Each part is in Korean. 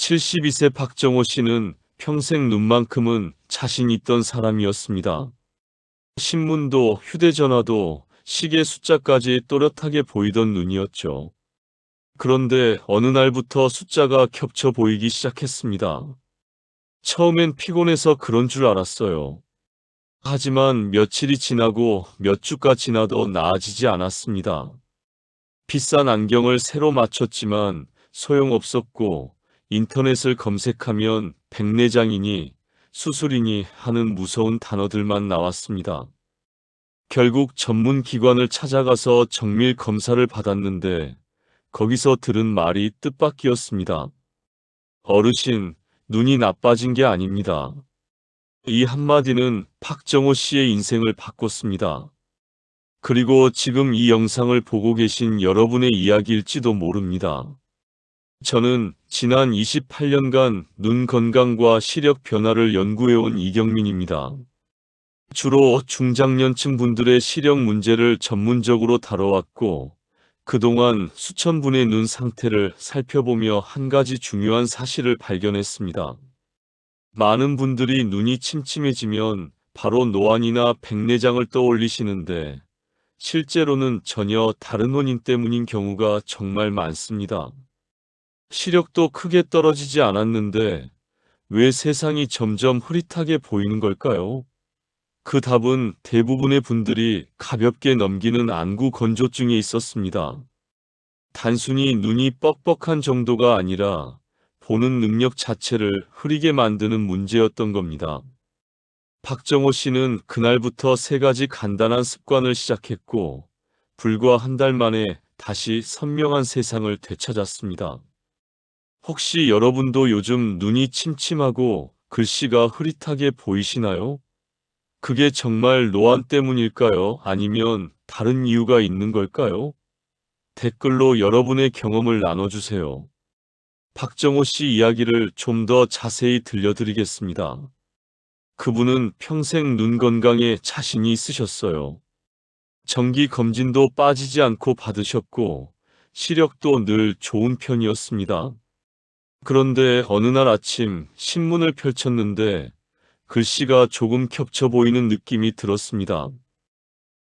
72세 박정호 씨는 평생 눈만큼은 자신 있던 사람이었습니다. 신문도 휴대전화도 시계 숫자까지 또렷하게 보이던 눈이었죠. 그런데 어느 날부터 숫자가 겹쳐 보이기 시작했습니다. 처음엔 피곤해서 그런 줄 알았어요. 하지만 며칠이 지나고 몇 주가 지나도 나아지지 않았습니다. 비싼 안경을 새로 맞췄지만 소용없었고, 인터넷을 검색하면 백내장이니 수술이니 하는 무서운 단어들만 나왔습니다. 결국 전문 기관을 찾아가서 정밀 검사를 받았는데 거기서 들은 말이 뜻밖이었습니다. 어르신, 눈이 나빠진 게 아닙니다. 이 한마디는 박정호 씨의 인생을 바꿨습니다. 그리고 지금 이 영상을 보고 계신 여러분의 이야기일지도 모릅니다. 저는 지난 28년간 눈 건강과 시력 변화를 연구해온 이경민입니다. 주로 중장년층 분들의 시력 문제를 전문적으로 다뤄왔고, 그동안 수천 분의 눈 상태를 살펴보며 한 가지 중요한 사실을 발견했습니다. 많은 분들이 눈이 침침해지면 바로 노안이나 백내장을 떠올리시는데, 실제로는 전혀 다른 원인 때문인 경우가 정말 많습니다. 시력도 크게 떨어지지 않았는데 왜 세상이 점점 흐릿하게 보이는 걸까요? 그 답은 대부분의 분들이 가볍게 넘기는 안구 건조증에 있었습니다. 단순히 눈이 뻑뻑한 정도가 아니라 보는 능력 자체를 흐리게 만드는 문제였던 겁니다. 박정호 씨는 그날부터 세 가지 간단한 습관을 시작했고, 불과 한 달 만에 다시 선명한 세상을 되찾았습니다. 혹시 여러분도 요즘 눈이 침침하고 글씨가 흐릿하게 보이시나요? 그게 정말 노안 때문일까요? 아니면 다른 이유가 있는 걸까요? 댓글로 여러분의 경험을 나눠주세요. 박정호 씨 이야기를 좀 더 자세히 들려드리겠습니다. 그분은 평생 눈 건강에 자신이 있으셨어요. 정기 검진도 빠지지 않고 받으셨고, 시력도 늘 좋은 편이었습니다. 그런데 어느 날 아침 신문을 펼쳤는데 글씨가 조금 겹쳐 보이는 느낌이 들었습니다.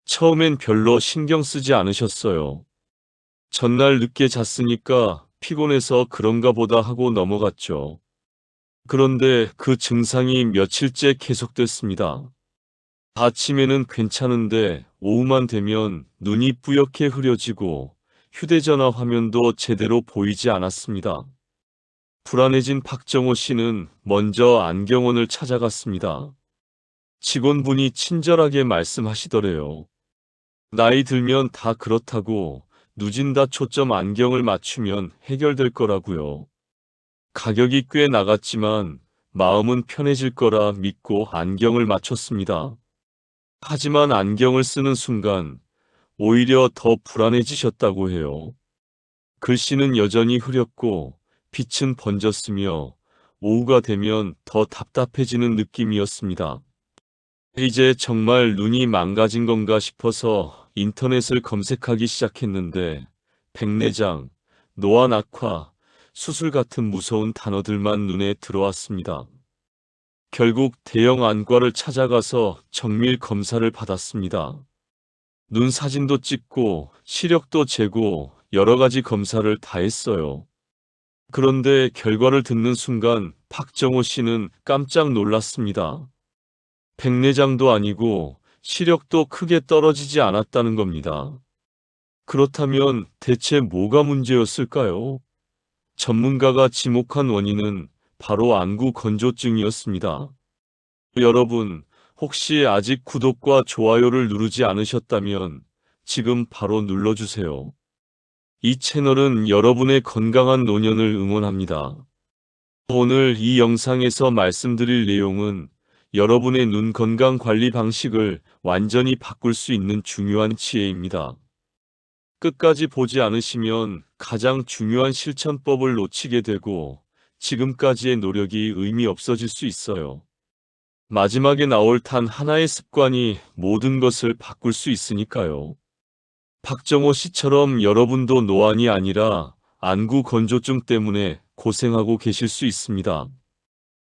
처음엔 별로 신경 쓰지 않으셨어요. 전날 늦게 잤으니까 피곤해서 그런가 보다 하고 넘어갔죠. 그런데 그 증상이 며칠째 계속됐습니다. 아침에는 괜찮은데 오후만 되면 눈이 뿌옇게 흐려지고 휴대전화 화면도 제대로 보이지 않았습니다. 불안해진 박정호 씨는 먼저 안경원을 찾아갔습니다. 직원분이 친절하게 말씀하시더래요. 나이 들면 다 그렇다고 누진다 초점 안경을 맞추면 해결될 거라고요. 가격이 꽤 나갔지만 마음은 편해질 거라 믿고 안경을 맞췄습니다. 하지만 안경을 쓰는 순간 오히려 더 불안해지셨다고 해요. 글씨는 여전히 흐렸고 빛은 번졌으며 오후가 되면 더 답답해지는 느낌이었습니다. 이제 정말 눈이 망가진 건가 싶어서 인터넷을 검색하기 시작했는데 백내장, 노안 악화, 수술 같은 무서운 단어들만 눈에 들어왔습니다. 결국 대형 안과를 찾아가서 정밀 검사를 받았습니다. 눈 사진도 찍고 시력도 재고 여러 가지 검사를 다 했어요. 그런데 결과를 듣는 순간 박정호 씨는 깜짝 놀랐습니다. 백내장도 아니고 시력도 크게 떨어지지 않았다는 겁니다. 그렇다면 대체 뭐가 문제였을까요? 전문가가 지목한 원인은 바로 안구 건조증이었습니다. 여러분, 혹시 아직 구독과 좋아요를 누르지 않으셨다면 지금 바로 눌러주세요. 이 채널은 여러분의 건강한 노년을 응원합니다. 오늘 이 영상에서 말씀드릴 내용은 여러분의 눈 건강 관리 방식을 완전히 바꿀 수 있는 중요한 지혜입니다. 끝까지 보지 않으시면 가장 중요한 실천법을 놓치게 되고 지금까지의 노력이 의미 없어질 수 있어요. 마지막에 나올 단 하나의 습관이 모든 것을 바꿀 수 있으니까요. 박정호 씨처럼 여러분도 노안이 아니라 안구 건조증 때문에 고생하고 계실 수 있습니다.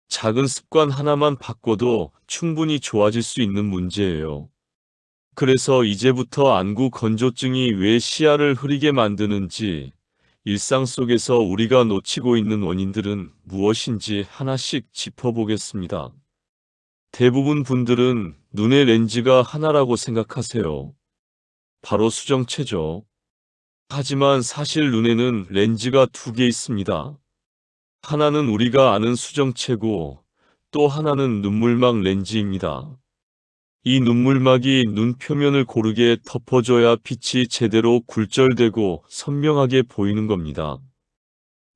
작은 습관 하나만 바꿔도 충분히 좋아질 수 있는 문제예요. 그래서 이제부터 안구 건조증이 왜 시야를 흐리게 만드는지, 일상 속에서 우리가 놓치고 있는 원인들은 무엇인지 하나씩 짚어보겠습니다. 대부분 분들은 눈의 렌즈가 하나라고 생각하세요. 바로 수정체죠. 하지만 사실 눈에는 렌즈가 두 개 있습니다. 하나는 우리가 아는 수정체고 또 하나는 눈물막 렌즈입니다. 이 눈물막이 눈 표면을 고르게 덮어줘야 빛이 제대로 굴절되고 선명하게 보이는 겁니다.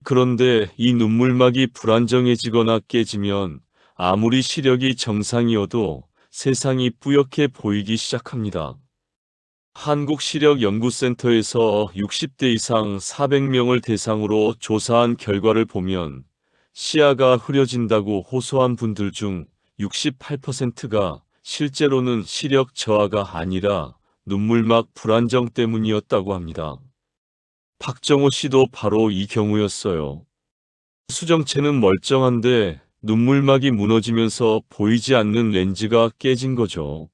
그런데 이 눈물막이 불안정해지거나 깨지면 아무리 시력이 정상이어도 세상이 뿌옇게 보이기 시작합니다. 한국시력연구센터에서 60대 이상 400명을 대상으로 조사한 결과를 보면 시야가 흐려진다고 호소한 분들 중 68%가 실제로는 시력 저하가 아니라 눈물막 불안정 때문이었다고 합니다. 박정호 씨도 바로 이 경우였어요. 수정체는 멀쩡한데 눈물막이 무너지면서 보이지 않는 렌즈가 깨진 거죠.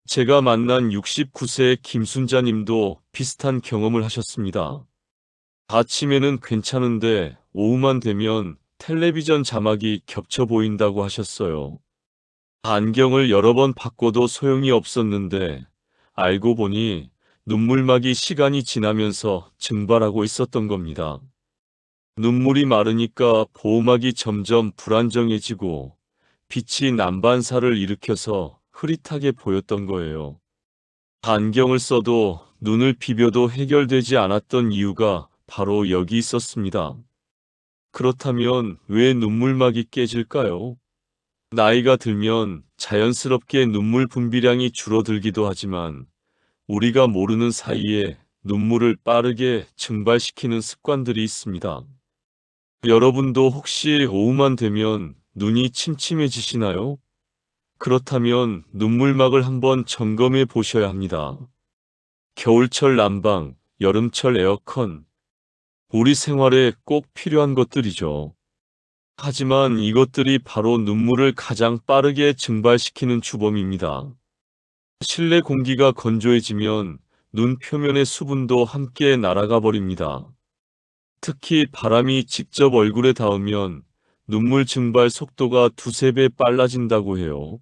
제가 만난 69세 김순자 님도 비슷한 경험을 하셨습니다. 아침에는 괜찮은데 오후만 되면 텔레비전 자막이 겹쳐 보인다고 하셨어요. 안경을 여러 번 바꿔도 소용이 없었는데 알고 보니 눈물막이 시간이 지나면서 증발하고 있었던 겁니다. 눈물이 마르니까 보호막이 점점 불안정해지고 빛이 난반사를 일으켜서 흐릿하게 보였던 거예요. 안경을 써도 눈을 비벼도 해결되지 않았던 이유가 바로 여기 있었습니다. 그렇다면 왜 눈물막이 깨질까요? 나이가 들면 자연스럽게 눈물 분비량이 줄어들기도 하지만 우리가 모르는 사이에 눈물을 빠르게 증발시키는 습관들이 있습니다. 여러분도 혹시 오후만 되면 눈이 침침해지시나요? 그렇다면 눈물막을 한번 점검해 보셔야 합니다. 겨울철 난방, 여름철 에어컨, 우리 생활에 꼭 필요한 것들이죠. 하지만 이것들이 바로 눈물을 가장 빠르게 증발시키는 주범입니다. 실내 공기가 건조해지면 눈 표면의 수분도 함께 날아가 버립니다. 특히 바람이 직접 얼굴에 닿으면 눈물 증발 속도가 두세 배 빨라진다고 해요.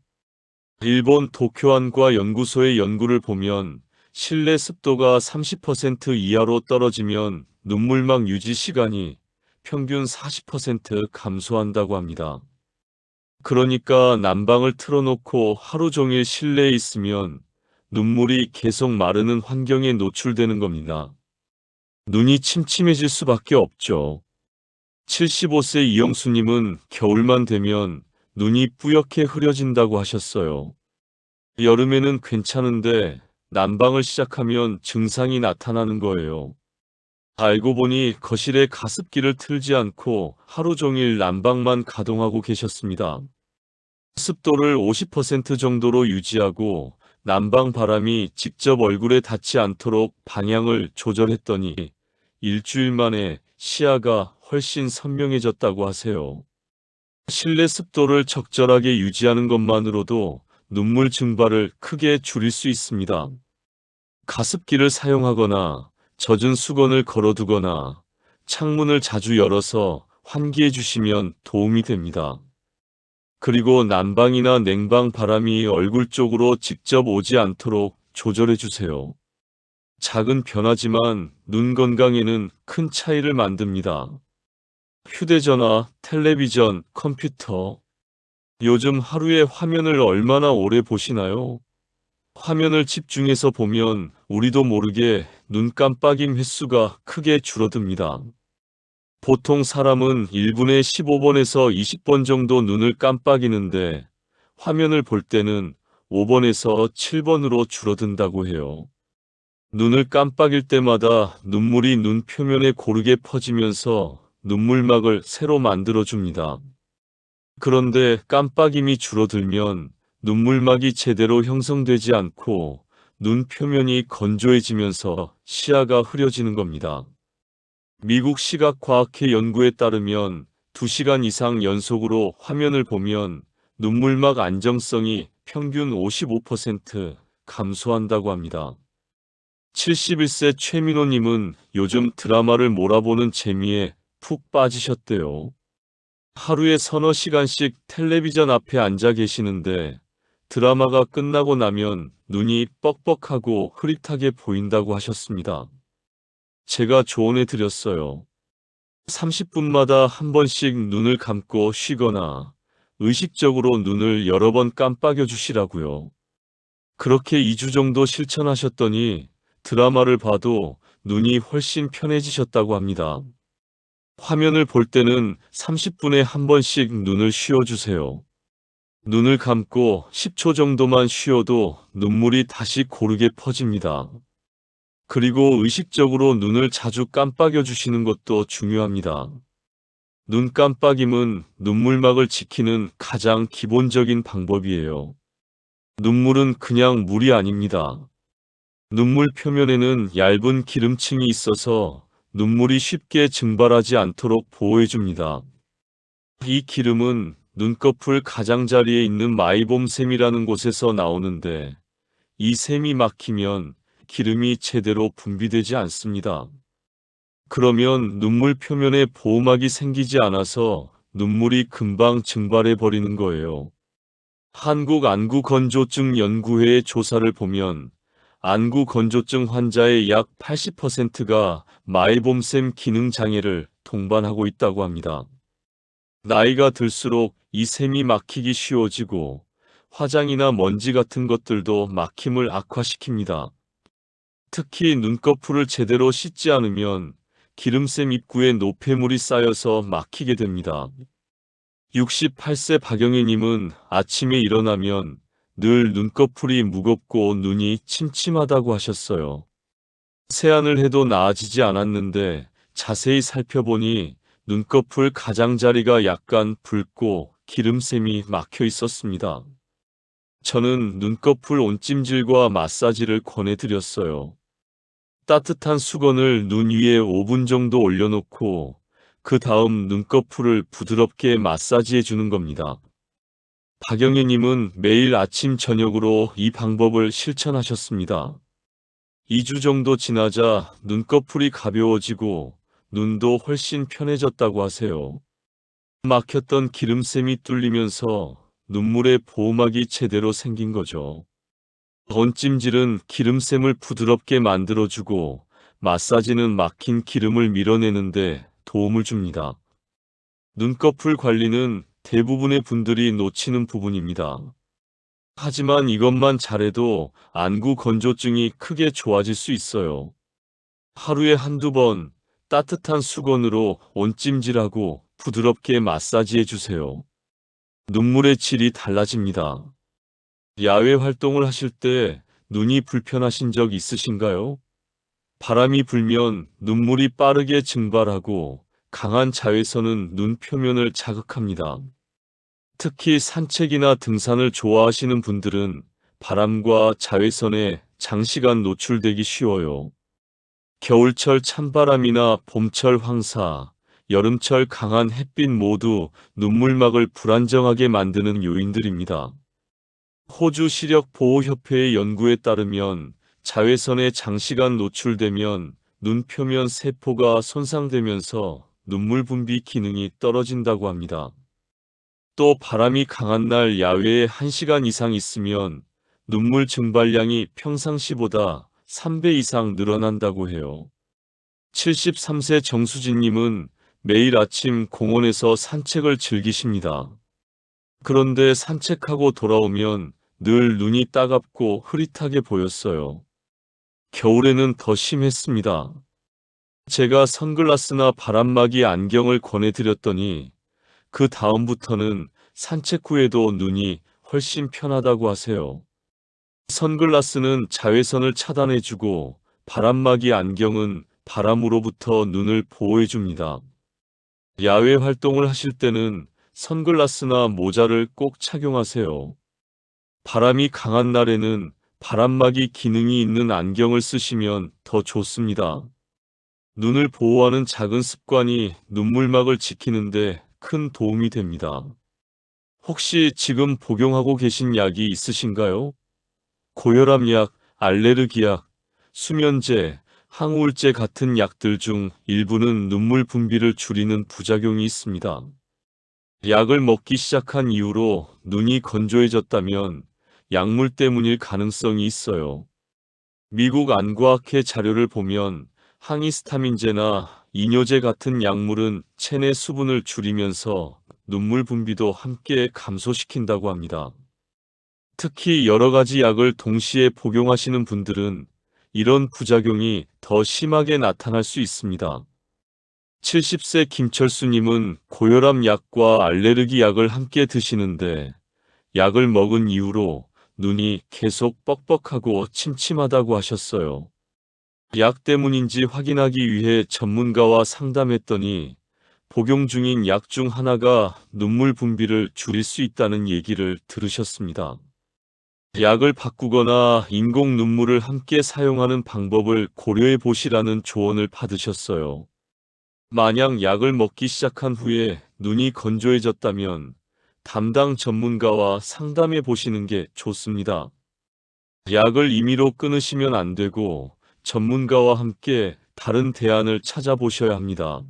일본 도쿄안과 연구소의 연구를 보면 실내 습도가 30% 이하로 떨어지면 눈물막 유지 시간이 평균 40% 감소한다고 합니다. 그러니까 난방을 틀어놓고 하루 종일 실내에 있으면 눈물이 계속 마르는 환경에 노출되는 겁니다. 눈이 침침해질 수밖에 없죠. 75세 이영수님은 겨울만 되면 눈이 뿌옇게 흐려진다고 하셨어요. 여름에는 괜찮은데 난방을 시작하면 증상이 나타나는 거예요. 알고 보니 거실에 가습기를 틀지 않고 하루 종일 난방만 가동하고 계셨습니다. 습도를 50% 정도로 유지하고 난방 바람이 직접 얼굴에 닿지 않도록 방향을 조절했더니 일주일 만에 시야가 훨씬 선명해졌다고 하세요. 실내 습도를 적절하게 유지하는 것만으로도 눈물 증발을 크게 줄일 수 있습니다. 가습기를 사용하거나 젖은 수건을 걸어두거나 창문을 자주 열어서 환기해 주시면 도움이 됩니다. 그리고 난방이나 냉방 바람이 얼굴 쪽으로 직접 오지 않도록 조절해 주세요. 작은 변화지만 눈 건강에는 큰 차이를 만듭니다. 휴대전화, 텔레비전, 컴퓨터. 요즘 하루에 화면을 얼마나 오래 보시나요? 화면을 집중해서 보면 우리도 모르게 눈 깜빡임 횟수가 크게 줄어듭니다. 보통 사람은 1분에 15번에서 20번 정도 눈을 깜빡이는데 화면을 볼 때는 5번에서 7번으로 줄어든다고 해요. 눈을 깜빡일 때마다 눈물이 눈 표면에 고르게 퍼지면서 눈물막을 새로 만들어줍니다. 그런데 깜빡임이 줄어들면 눈물막이 제대로 형성되지 않고 눈 표면이 건조해지면서 시야가 흐려지는 겁니다. 미국 시각과학회 연구에 따르면 2시간 이상 연속으로 화면을 보면 눈물막 안정성이 평균 55% 감소한다고 합니다. 71세 최민호님은 요즘 드라마를 몰아보는 재미에 푹 빠지셨대요. 하루에 서너 시간씩 텔레비전 앞에 앉아 계시는데 드라마가 끝나고 나면 눈이 뻑뻑하고 흐릿하게 보인다고 하셨습니다. 제가 조언해 드렸어요. 30분마다 한 번씩 눈을 감고 쉬거나 의식적으로 눈을 여러 번 깜빡여 주시라고요. 그렇게 2주 정도 실천하셨더니 드라마를 봐도 눈이 훨씬 편해지셨다고 합니다. 화면을 볼 때는 30분에 한 번씩 눈을 쉬어주세요. 눈을 감고 10초 정도만 쉬어도 눈물이 다시 고르게 퍼집니다. 그리고 의식적으로 눈을 자주 깜빡여 주시는 것도 중요합니다. 눈 깜빡임은 눈물막을 지키는 가장 기본적인 방법이에요. 눈물은 그냥 물이 아닙니다. 눈물 표면에는 얇은 기름층이 있어서 눈물이 쉽게 증발하지 않도록 보호해줍니다. 이 기름은 눈꺼풀 가장자리에 있는 마이봄샘이라는 곳에서 나오는데 이 샘이 막히면 기름이 제대로 분비되지 않습니다. 그러면 눈물 표면에 보호막이 생기지 않아서 눈물이 금방 증발해 버리는 거예요. 한국안구건조증 연구회의 조사를 보면 안구건조증 환자의 약 80%가 마이봄샘 기능 장애를 동반하고 있다고 합니다. 나이가 들수록 이 샘이 막히기 쉬워지고 화장이나 먼지 같은 것들도 막힘을 악화시킵니다. 특히 눈꺼풀을 제대로 씻지 않으면 기름샘 입구에 노폐물이 쌓여서 막히게 됩니다. 68세 박영애님은 아침에 일어나면 늘 눈꺼풀이 무겁고 눈이 침침하다고 하셨어요. 세안을 해도 나아지지 않았는데 자세히 살펴보니 눈꺼풀 가장자리가 약간 붉고 기름샘이 막혀 있었습니다. 저는 눈꺼풀 온찜질과 마사지를 권해드렸어요. 따뜻한 수건을 눈 위에 5분 정도 올려놓고 그 다음 눈꺼풀을 부드럽게 마사지해 주는 겁니다. 박영애님은 매일 아침 저녁으로 이 방법을 실천하셨습니다. 2주 정도 지나자 눈꺼풀이 가벼워지고 눈도 훨씬 편해졌다고 하세요. 막혔던 기름샘이 뚫리면서 눈물의 보호막이 제대로 생긴 거죠. 온찜질은 기름샘을 부드럽게 만들어주고 마사지는 막힌 기름을 밀어내는데 도움을 줍니다. 눈꺼풀 관리는 대부분의 분들이 놓치는 부분입니다. 하지만 이것만 잘해도 안구 건조증이 크게 좋아질 수 있어요. 하루에 한두 번 따뜻한 수건으로 온찜질하고 부드럽게 마사지해 주세요. 눈물의 질이 달라집니다. 야외 활동을 하실 때 눈이 불편하신 적 있으신가요? 바람이 불면 눈물이 빠르게 증발하고 강한 자외선은 눈 표면을 자극합니다. 특히 산책이나 등산을 좋아하시는 분들은 바람과 자외선에 장시간 노출되기 쉬워요. 겨울철 찬바람이나 봄철 황사, 여름철 강한 햇빛 모두 눈물막을 불안정하게 만드는 요인들입니다. 호주 시력보호협회의 연구에 따르면 자외선에 장시간 노출되면 눈 표면 세포가 손상되면서 눈물 분비 기능이 떨어진다고 합니다. 또 바람이 강한 날 야외에 1시간 이상 있으면 눈물 증발량이 평상시보다 3배 이상 늘어난다고 해요. 73세 정수진님은 매일 아침 공원에서 산책을 즐기십니다. 그런데 산책하고 돌아오면 늘 눈이 따갑고 흐릿하게 보였어요. 겨울에는 더 심했습니다. 제가 선글라스나 바람막이 안경을 권해드렸더니 그 다음부터는 산책 후에도 눈이 훨씬 편하다고 하세요. 선글라스는 자외선을 차단해주고 바람막이 안경은 바람으로부터 눈을 보호해줍니다. 야외 활동을 하실 때는 선글라스나 모자를 꼭 착용하세요. 바람이 강한 날에는 바람막이 기능이 있는 안경을 쓰시면 더 좋습니다. 눈을 보호하는 작은 습관이 눈물막을 지키는데 큰 도움이 됩니다. 혹시 지금 복용하고 계신 약이 있으신가요? 고혈압 약, 알레르기 약, 수면제, 항우울제 같은 약들 중 일부는 눈물 분비를 줄이는 부작용이 있습니다. 약을 먹기 시작한 이후로 눈이 건조해졌다면 약물 때문일 가능성이 있어요. 미국 안과학회 자료를 보면 항히스타민제나 이뇨제 같은 약물은 체내 수분을 줄이면서 눈물 분비도 함께 감소시킨다고 합니다. 특히 여러 가지 약을 동시에 복용하시는 분들은 이런 부작용이 더 심하게 나타날 수 있습니다. 70세 김철수님은 고혈압 약과 알레르기 약을 함께 드시는데 약을 먹은 이후로 눈이 계속 뻑뻑하고 침침하다고 하셨어요. 약 때문인지 확인하기 위해 전문가와 상담했더니 복용 중인 약 중 하나가 눈물 분비를 줄일 수 있다는 얘기를 들으셨습니다. 약을 바꾸거나 인공 눈물을 함께 사용하는 방법을 고려해 보시라는 조언을 받으셨어요. 만약 약을 먹기 시작한 후에 눈이 건조해졌다면 담당 전문가와 상담해 보시는 게 좋습니다. 약을 임의로 끊으시면 안 되고 전문가와 함께 다른 대안을 찾아보셔야 합니다.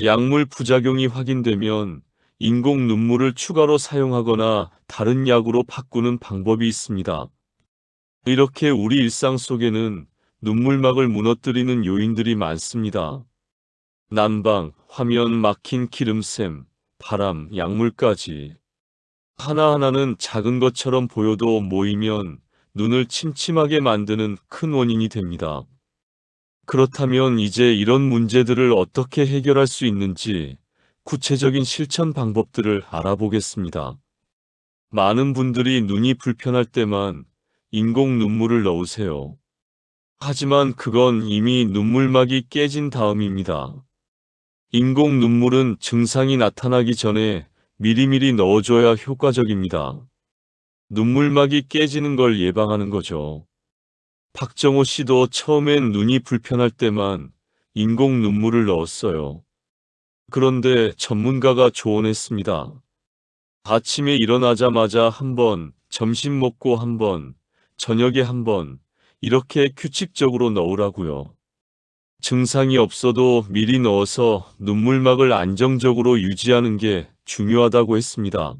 약물 부작용이 확인되면 인공 눈물을 추가로 사용하거나 다른 약으로 바꾸는 방법이 있습니다. 이렇게 우리 일상 속에는 눈물막을 무너뜨리는 요인들이 많습니다. 난방, 화면 막힌 기름샘, 바람, 약물까지. 하나하나는 작은 것처럼 보여도 모이면 눈을 침침하게 만드는 큰 원인이 됩니다. 그렇다면 이제 이런 문제들을 어떻게 해결할 수 있는지 구체적인 실천 방법들을 알아보겠습니다. 많은 분들이 눈이 불편할 때만 인공 눈물을 넣으세요. 하지만 그건 이미 눈물막이 깨진 다음입니다. 인공 눈물은 증상이 나타나기 전에 미리미리 넣어줘야 효과적입니다. 눈물막이 깨지는 걸 예방하는 거죠. 박정호 씨도 처음엔 눈이 불편할 때만 인공 눈물을 넣었어요. 그런데 전문가가 조언했습니다. 아침에 일어나자마자 한 번, 점심 먹고 한 번, 저녁에 한 번, 이렇게 규칙적으로 넣으라고요. 증상이 없어도 미리 넣어서 눈물막을 안정적으로 유지하는 게 중요하다고 했습니다.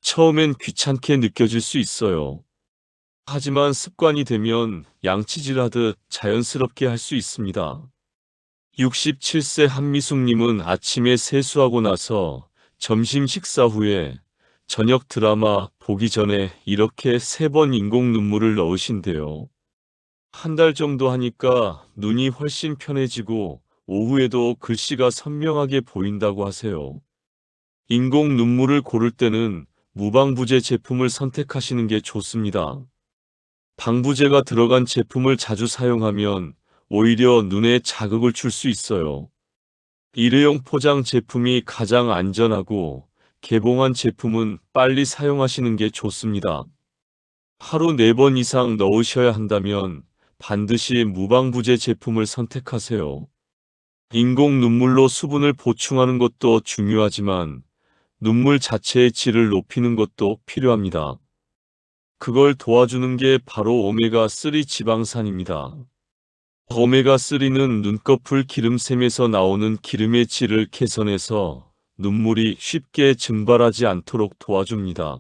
처음엔 귀찮게 느껴질 수 있어요. 하지만 습관이 되면 양치질하듯 자연스럽게 할 수 있습니다. 67세 한미숙님은 아침에 세수하고 나서 점심 식사 후에 저녁 드라마 보기 전에 이렇게 3번 인공 눈물을 넣으신대요. 한 달 정도 하니까 눈이 훨씬 편해지고 오후에도 글씨가 선명하게 보인다고 하세요. 인공 눈물을 고를 때는 무방부제 제품을 선택하시는 게 좋습니다. 방부제가 들어간 제품을 자주 사용하면 오히려 눈에 자극을 줄 수 있어요. 일회용 포장 제품이 가장 안전하고 개봉한 제품은 빨리 사용하시는 게 좋습니다. 하루 4번 이상 넣으셔야 한다면 반드시 무방부제 제품을 선택하세요. 인공 눈물로 수분을 보충하는 것도 중요하지만 눈물 자체의 질을 높이는 것도 필요합니다. 그걸 도와주는 게 바로 오메가3 지방산입니다. 오메가3는 눈꺼풀 기름샘에서 나오는 기름의 질을 개선해서 눈물이 쉽게 증발하지 않도록 도와줍니다.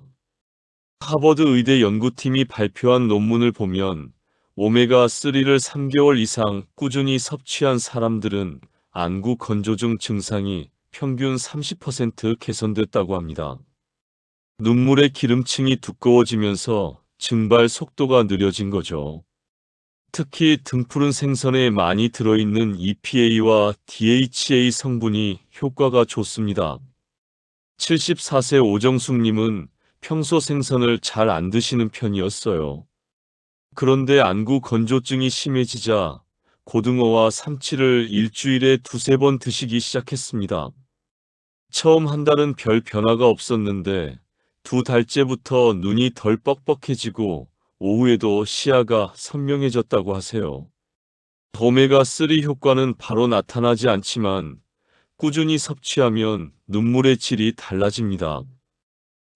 하버드 의대 연구팀이 발표한 논문을 보면 오메가3를 3개월 이상 꾸준히 섭취한 사람들은 안구 건조증 증상이 평균 30% 개선됐다고 합니다. 눈물의 기름층이 두꺼워지면서 증발 속도가 느려진 거죠. 특히 등푸른 생선에 많이 들어있는 EPA와 DHA 성분이 효과가 좋습니다. 74세 오정숙님은 평소 생선을 잘 안 드시는 편이었어요. 그런데 안구 건조증이 심해지자 고등어와 삼치를 일주일에 2~3번 드시기 시작했습니다. 처음 한 달은 별 변화가 없었는데 2달째부터 눈이 덜 뻑뻑해지고 오후에도 시야가 선명해졌다고 하세요. 오메가3 효과는 바로 나타나지 않지만 꾸준히 섭취하면 눈물의 질이 달라집니다.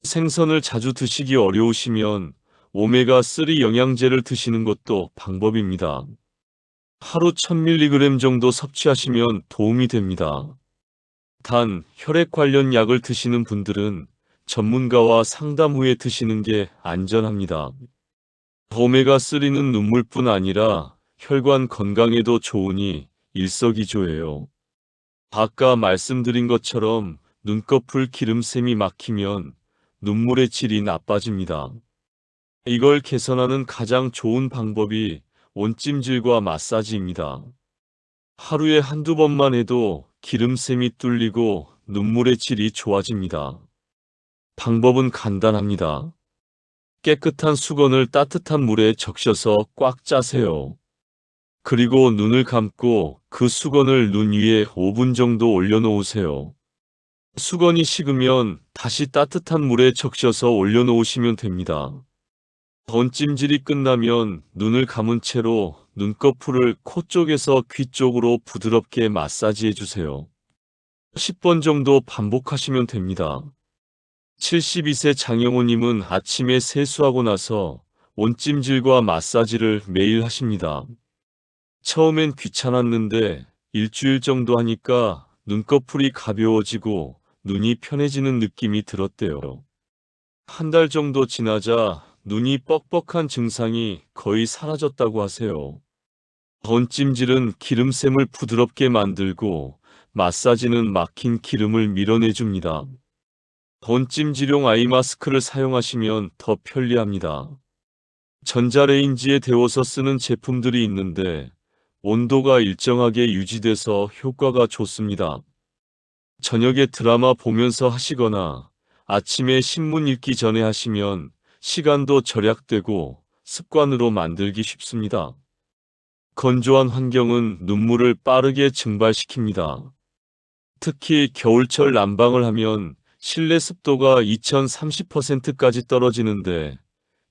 생선을 자주 드시기 어려우시면 오메가3 영양제를 드시는 것도 방법입니다. 하루 1000mg 정도 섭취하시면 도움이 됩니다. 단, 혈액 관련 약을 드시는 분들은 전문가와 상담 후에 드시는 게 안전합니다. 오메가3는 눈물뿐 아니라 혈관 건강에도 좋으니 일석이조예요. 아까 말씀드린 것처럼 눈꺼풀 기름샘이 막히면 눈물의 질이 나빠집니다. 이걸 개선하는 가장 좋은 방법이 온찜질과 마사지입니다. 하루에 한두 번만 해도 기름샘이 뚫리고 눈물의 질이 좋아집니다. 방법은 간단합니다. 깨끗한 수건을 따뜻한 물에 적셔서 꽉 짜세요. 그리고 눈을 감고 그 수건을 눈 위에 5분 정도 올려놓으세요. 수건이 식으면 다시 따뜻한 물에 적셔서 올려놓으시면 됩니다. 온찜질이 끝나면 눈을 감은 채로 눈꺼풀을 코 쪽에서 귀 쪽으로 부드럽게 마사지해주세요. 10번 정도 반복하시면 됩니다. 72세 장영호님은 아침에 세수하고 나서 온찜질과 마사지를 매일 하십니다. 처음엔 귀찮았는데 일주일 정도 하니까 눈꺼풀이 가벼워지고 눈이 편해지는 느낌이 들었대요. 한 달 정도 지나자 눈이 뻑뻑한 증상이 거의 사라졌다고 하세요. 온찜질은 기름샘을 부드럽게 만들고 마사지는 막힌 기름을 밀어내줍니다. 온찜질용 아이마스크를 사용하시면 더 편리합니다. 전자레인지에 데워서 쓰는 제품들이 있는데 온도가 일정하게 유지돼서 효과가 좋습니다. 저녁에 드라마 보면서 하시거나 아침에 신문 읽기 전에 하시면 시간도 절약되고 습관으로 만들기 쉽습니다. 건조한 환경은 눈물을 빠르게 증발시킵니다. 특히 겨울철 난방을 하면 실내 습도가 2030%까지 떨어지는데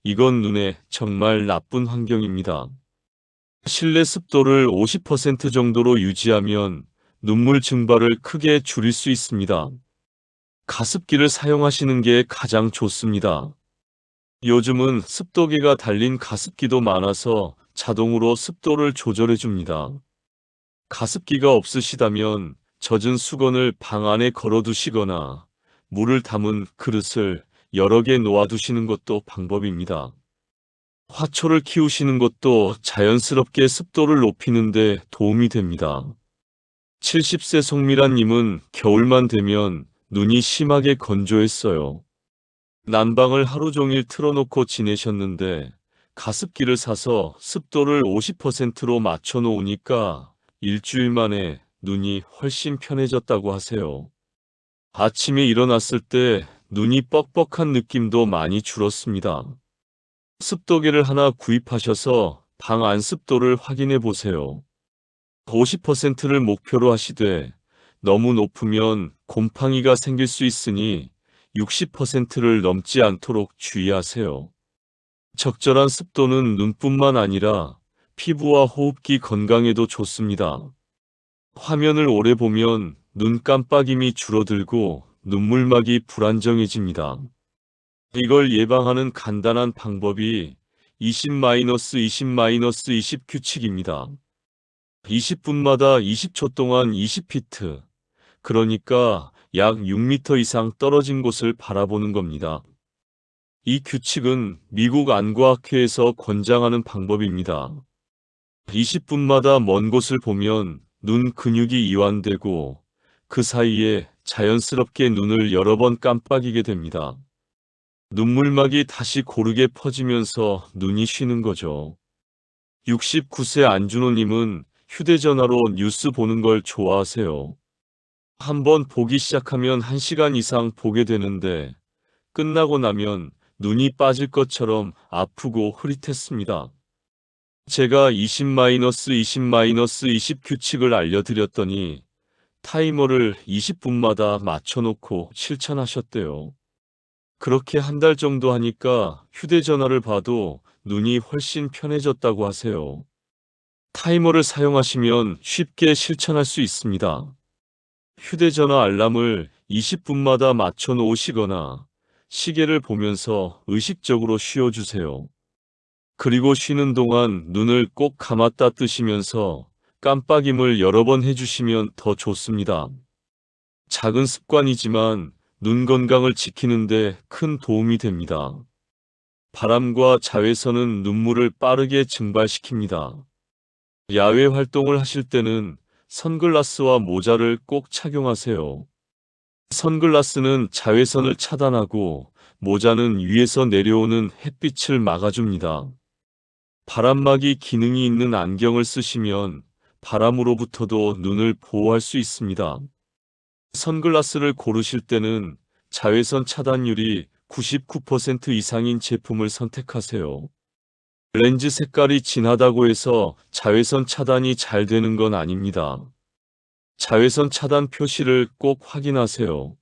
이건 눈에 정말 나쁜 환경입니다. 실내 습도를 50% 정도로 유지하면 눈물 증발을 크게 줄일 수 있습니다. 가습기를 사용하시는 게 가장 좋습니다. 요즘은 습도계가 달린 가습기도 많아서 자동으로 습도를 조절해 줍니다. 가습기가 없으시다면 젖은 수건을 방 안에 걸어두시거나 물을 담은 그릇을 여러 개 놓아두시는 것도 방법입니다. 화초를 키우시는 것도 자연스럽게 습도를 높이는 데 도움이 됩니다. 70세 송미라님은 겨울만 되면 눈이 심하게 건조했어요. 난방을 하루 종일 틀어놓고 지내셨는데 가습기를 사서 습도를 50%로 맞춰 놓으니까 일주일 만에 눈이 훨씬 편해졌다고 하세요. 아침에 일어났을 때 눈이 뻑뻑한 느낌도 많이 줄었습니다. 습도계를 하나 구입하셔서 방 안 습도를 확인해 보세요. 50%를 목표로 하시되 너무 높으면 곰팡이가 생길 수 있으니 60%를 넘지 않도록 주의하세요. 적절한 습도는 눈뿐만 아니라 피부와 호흡기 건강에도 좋습니다. 화면을 오래 보면 눈 깜빡임이 줄어들고 눈물막이 불안정해집니다. 이걸 예방하는 간단한 방법이 20-20-20 규칙입니다. 20분마다 20초 동안 20피트, 그러니까 약 6m 이상 떨어진 곳을 바라보는 겁니다. 이 규칙은 미국 안과학회에서 권장하는 방법입니다. 20분마다 먼 곳을 보면 눈 근육이 이완되고 그 사이에 자연스럽게 눈을 여러 번 깜빡이게 됩니다. 눈물막이 다시 고르게 퍼지면서 눈이 쉬는 거죠. 69세 안준호님은 휴대전화로 뉴스 보는 걸 좋아하세요. 한번 보기 시작하면 1시간 이상 보게 되는데 끝나고 나면 눈이 빠질 것처럼 아프고 흐릿했습니다. 제가 20-20-20 규칙을 알려드렸더니 타이머를 20분마다 맞춰놓고 실천하셨대요. 그렇게 한 달 정도 하니까 휴대전화를 봐도 눈이 훨씬 편해졌다고 하세요. 타이머를 사용하시면 쉽게 실천할 수 있습니다. 휴대전화 알람을 20분마다 맞춰 놓으시거나 시계를 보면서 의식적으로 쉬어주세요. 그리고 쉬는 동안 눈을 꼭 감았다 뜨시면서 깜빡임을 여러 번 해주시면 더 좋습니다. 작은 습관이지만 눈 건강을 지키는데 큰 도움이 됩니다. 바람과 자외선은 눈물을 빠르게 증발시킵니다. 야외 활동을 하실 때는 선글라스와 모자를 꼭 착용하세요. 선글라스는 자외선을 차단하고 모자는 위에서 내려오는 햇빛을 막아줍니다. 바람막이 기능이 있는 안경을 쓰시면 바람으로부터도 눈을 보호할 수 있습니다. 선글라스를 고르실 때는 자외선 차단율이 99% 이상인 제품을 선택하세요. 렌즈 색깔이 진하다고 해서 자외선 차단이 잘 되는 건 아닙니다. 자외선 차단 표시를 꼭 확인하세요.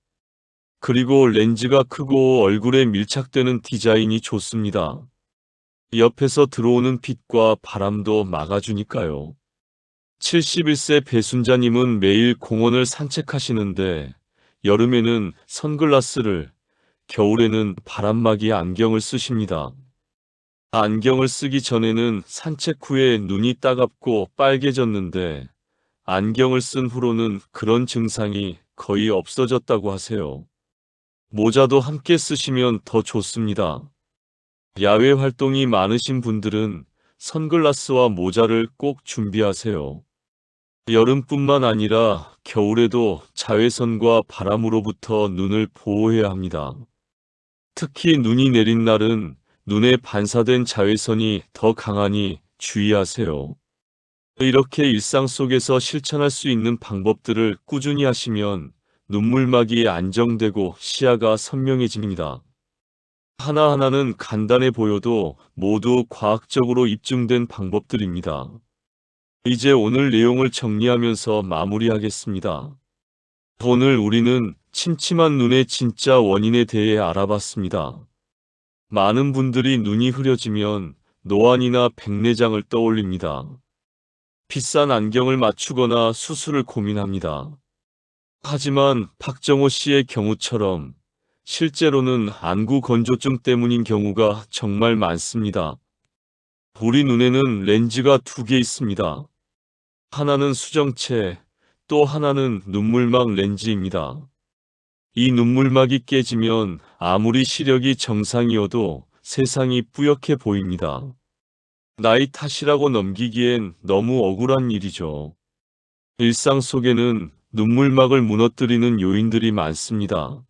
그리고 렌즈가 크고 얼굴에 밀착되는 디자인이 좋습니다. 옆에서 들어오는 빛과 바람도 막아주니까요. 71세 배순자님은 매일 공원을 산책하시는데 여름에는 선글라스를, 겨울에는 바람막이 안경을 쓰십니다. 안경을 쓰기 전에는 산책 후에 눈이 따갑고 빨개졌는데 안경을 쓴 후로는 그런 증상이 거의 없어졌다고 하세요. 모자도 함께 쓰시면 더 좋습니다. 야외 활동이 많으신 분들은 선글라스와 모자를 꼭 준비하세요. 여름뿐만 아니라 겨울에도 자외선과 바람으로부터 눈을 보호해야 합니다. 특히 눈이 내린 날은 눈에 반사된 자외선이 더 강하니 주의하세요. 이렇게 일상 속에서 실천할 수 있는 방법들을 꾸준히 하시면 눈물막이 안정되고 시야가 선명해집니다. 하나하나는 간단해 보여도 모두 과학적으로 입증된 방법들입니다. 이제 오늘 내용을 정리하면서 마무리하겠습니다. 오늘 우리는 침침한 눈의 진짜 원인에 대해 알아봤습니다. 많은 분들이 눈이 흐려지면 노안이나 백내장을 떠올립니다. 비싼 안경을 맞추거나 수술을 고민합니다. 하지만 박정호 씨의 경우처럼 실제로는 안구 건조증 때문인 경우가 정말 많습니다. 우리 눈에는 렌즈가 두 개 있습니다. 하나는 수정체, 또 하나는 눈물막 렌즈입니다. 이 눈물막이 깨지면 아무리 시력이 정상이어도 세상이 뿌옇게 보입니다. 나이 탓이라고 넘기기엔 너무 억울한 일이죠. 일상 속에는 눈물막을 무너뜨리는 요인들이 많습니다.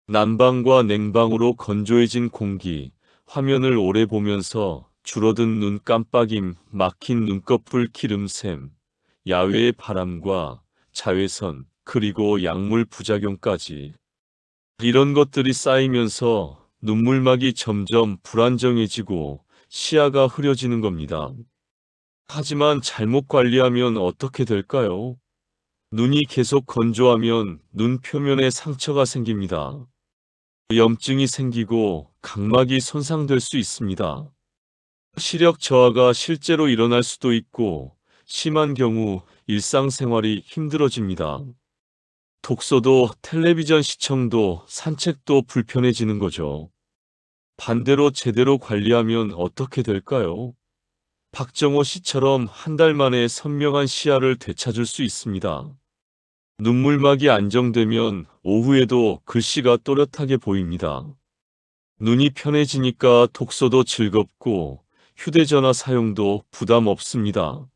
난방과 냉방으로 건조해진 공기, 화면을 오래 보면서 줄어든 눈 깜빡임, 막힌 눈꺼풀 기름샘, 야외의 바람과 자외선, 그리고 약물 부작용까지. 이런 것들이 쌓이면서 눈물막이 점점 불안정해지고 시야가 흐려지는 겁니다. 하지만 잘못 관리하면 어떻게 될까요? 눈이 계속 건조하면 눈 표면에 상처가 생깁니다. 염증이 생기고 각막이 손상될 수 있습니다. 시력 저하가 실제로 일어날 수도 있고 심한 경우 일상생활이 힘들어집니다. 독서도 텔레비전 시청도 산책도 불편해지는 거죠. 반대로 제대로 관리하면 어떻게 될까요? 박정호 씨처럼 한 달 만에 선명한 시야를 되찾을 수 있습니다. 눈물막이 안정되면 오후에도 글씨가 또렷하게 보입니다. 눈이 편해지니까 독서도 즐겁고 휴대전화 사용도 부담 없습니다.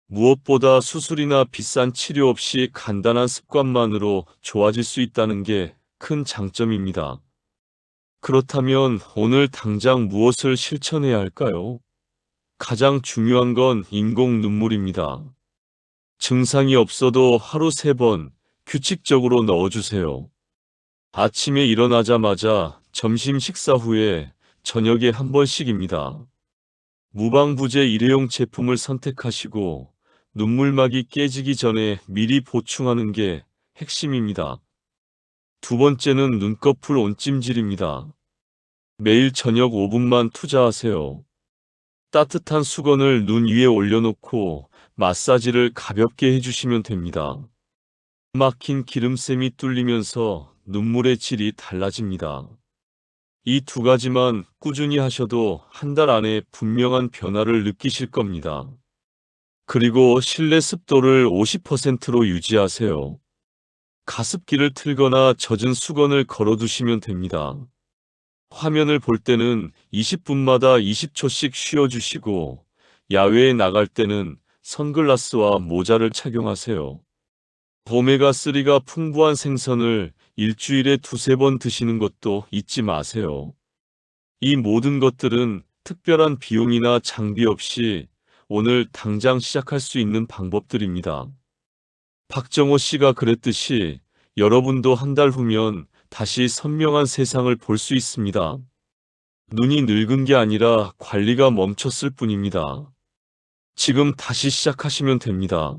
무엇보다 수술이나 비싼 치료 없이 간단한 습관만으로 좋아질 수 있다는 게 큰 장점입니다. 그렇다면 오늘 당장 무엇을 실천해야 할까요? 가장 중요한 건 인공 눈물입니다. 증상이 없어도 하루 3번 규칙적으로 넣어주세요. 아침에 일어나자마자, 점심 식사 후에, 저녁에 한 번씩입니다. 무방부제 일회용 제품을 선택하시고 눈물막이 깨지기 전에 미리 보충하는 게 핵심입니다. 두 번째는 눈꺼풀 온찜질입니다. 매일 저녁 5분만 투자하세요. 따뜻한 수건을 눈 위에 올려놓고 마사지를 가볍게 해주시면 됩니다. 막힌 기름샘이 뚫리면서 눈물의 질이 달라집니다. 이 두 가지만 꾸준히 하셔도 한 달 안에 분명한 변화를 느끼실 겁니다. 그리고 실내 습도를 50%로 유지하세요. 가습기를 틀거나 젖은 수건을 걸어두시면 됩니다. 화면을 볼 때는 20분마다 20초씩 쉬어주시고 야외에 나갈 때는 선글라스와 모자를 착용하세요. 오메가3가 풍부한 생선을 일주일에 두세 번 드시는 것도 잊지 마세요. 이 모든 것들은 특별한 비용이나 장비 없이 오늘 당장 시작할 수 있는 방법들입니다. 박정호 씨가 그랬듯이 여러분도 한 달 후면 다시 선명한 세상을 볼 수 있습니다. 눈이 늙은 게 아니라 관리가 멈췄을 뿐입니다. 지금 다시 시작하시면 됩니다.